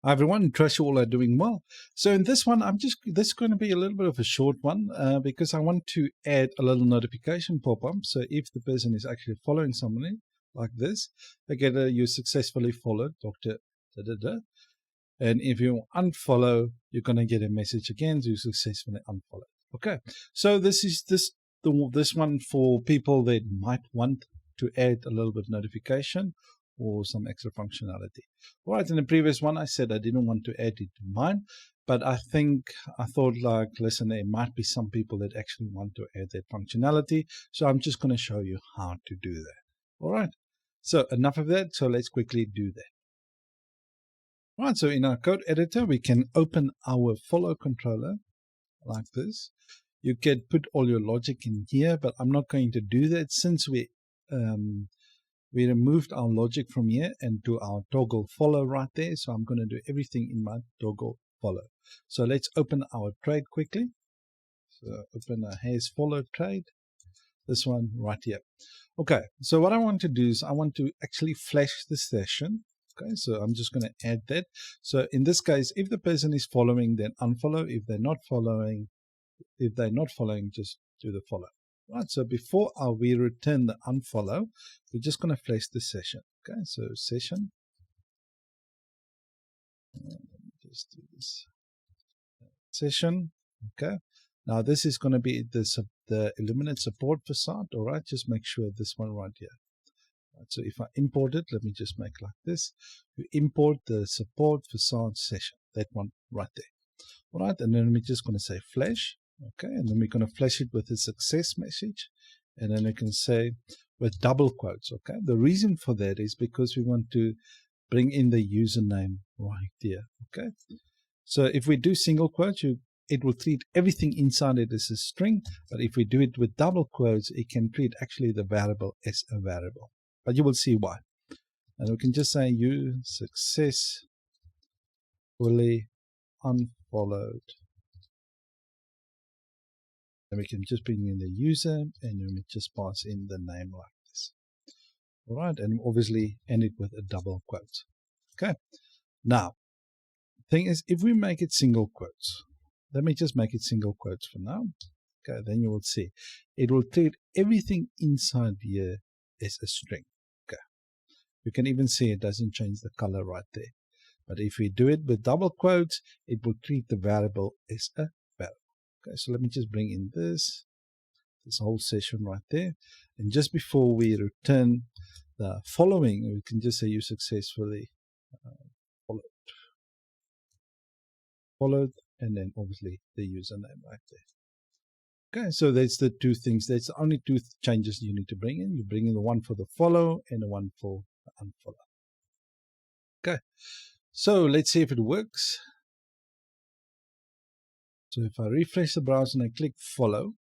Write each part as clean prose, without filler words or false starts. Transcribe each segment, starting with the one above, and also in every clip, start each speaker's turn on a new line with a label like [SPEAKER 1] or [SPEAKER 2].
[SPEAKER 1] Hi everyone, trust you all are doing well. So in this one, this is going to be a little bit of a short one because I want to add a little notification pop-up. So if the person is actually following somebody like this, again, you successfully followed Dr. Da-da-da. And if you unfollow, you're going to get a message again to successfully unfollow. Okay, so this one for people that might want to add a little bit of notification or some extra functionality. All right, in the previous one, I said I didn't want to add it to mine, but I thought like, listen, there might be some people that actually want to add that functionality. So I'm just going to show you how to do that. All right, so enough of that. So let's quickly do that. All right, so in our code editor, we can open our follow controller like this. You can put all your logic in here, but I'm not going to do that since we removed our logic from here and do our toggle follow right there. So I'm going to do everything in my toggle follow. So let's open our trade quickly. So open a has followed trade. This one right here. Okay, so what I want to do is I want to actually flash the session. Okay, so I'm just going to add that. So in this case, if the person is following, then unfollow. If they're not following, just do the follow. Right, so before we return the unfollow, we're just going to flash the session. Okay, so session. Let me just do this. Session. Okay, now this is going to be the eliminate support facade. All right, just make sure this one right here. Right, so if I import it, let me just make like this. You import the support facade session, that one right there. All right, and then we're just going to say flash. Okay, and then we're going to flash it with a success message, and then we can say with double quotes. Okay, the reason for that is because we want to bring in the username right here. Okay, so if we do single quotes, it will treat everything inside it as a string, but if we do it with double quotes, it can treat actually the variable as a variable. But you will see why. And we can just say you successfully unfollowed. And we can just bring in the user, and then we just pass in the name like this. All right, and obviously end it with a double quote. Okay, now, thing is, if we make it single quotes, let me just make it single quotes for now. Okay, then you will see it will treat everything inside here as a string. Okay, you can even see it doesn't change the color right there. But if we do it with double quotes, it will treat the variable as a variable. Okay, so let me just bring in this whole session right there. And just before we return the following, we can just say you successfully followed, and then obviously the username right there. Okay, so that's the two things. That's the only two changes you need to bring in. You bring in the one for the follow and the one for the unfollow. Okay, so let's see if it works. So if I refresh the browser and I click follow,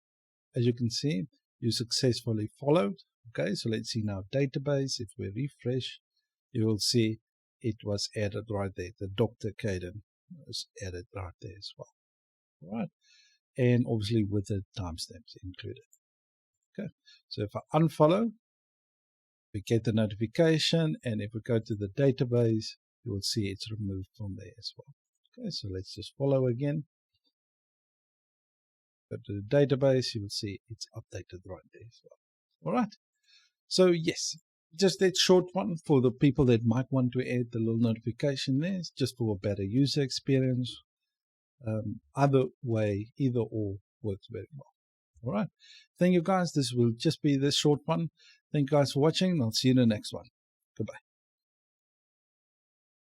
[SPEAKER 1] as you can see, you successfully followed. Okay, so let's see now database. If we refresh, you will see it was added right there. The Dr. Caden was added right there as well. All right, and obviously with the timestamps included. Okay, so if I unfollow, we get the notification, and if we go to the database, you will see it's removed from there as well. Okay, so let's just follow again. Go to the database, you will see it's updated right there as well. All right, so yes, just that short one for the people that might want to add the little notification there, just for a better user experience. Either or works very well. All right, thank you guys. This will just be this short one. Thank you guys for watching. I'll see you in the next one. Goodbye.